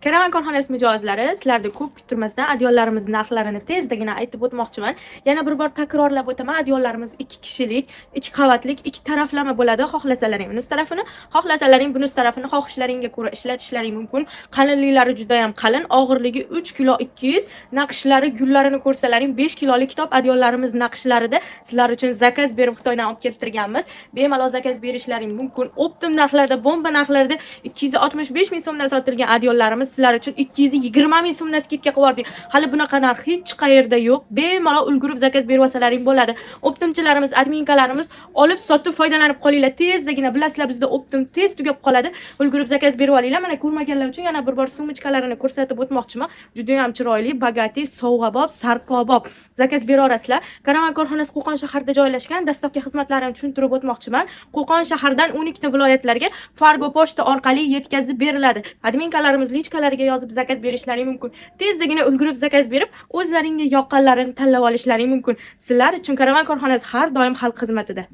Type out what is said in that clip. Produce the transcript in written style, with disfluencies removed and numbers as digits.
Karavan korxonasi mijozlari, sizlarda ko'p kuttirmasdan adyollarimiz narxlarini tezdagina aytib o'tmoqchiman. Yana bir bor takrorlab o'taman, adyollarimiz 2 kishilik, 2 qavatlik, 2 taraflama bo'ladi. Xohlasalaring bunisi tarafini, xohlasalaring bunisi tarafini xohishlaringga ko'ra ishlatishlaring mumkin. Qalinliklari juda ham qalin, og'irligi 3 kilo 200, naqshlari, gullarini ko'rsalaring 5 kilolik kitob adyollarimiz naqshlarida sizlar uchun zakaz berib Xitoydan olib keltirganmiz. Bemalol zakaz berishlaring mumkin. Optim narxlarda, bomba narxlarida 265 ming so'mdan sotilgan adyollarimiz sizlar uchun 220 ming so'mdan skidka qilib yubordik. Hali bunaqa narx hech qayerda yo'q. Bemalol ulgurib zakaz berib olsalaring bo'ladi. Optimchilarimiz, adminkalarimiz olib sotib foydalanib qolinglar. Tezdagina bilasizlar, bizda optim tez tugab qoladi. Ulgurib zakaz berib olinglar. Mana ko'rmaganlar uchun yana bir bor sumочкalarini ko'rsatib o'tmoqchiman. Juda ham chiroyli, bagati, sovg'abob, sarpobob. Zakaz bera olasizlar. Karavan korxonasi Qo'qon shahrida joylashgan. Dastlabki xizmatlarini tushuntirib o'tmoqchiman. Qo'qon shahridan 12 ta viloyatlarga Fargo pochta orqali yetkazib beriladi. Adminkalarimiz lichkalariga yozib zakaz berishlaring mumkin. Tezdagina ulgurib zakaz berib, o'zlaringga yoqqanlarini tanlab olishlaring mumkin. Sizlar uchun karavan korxonasi har doim xalq xizmatida.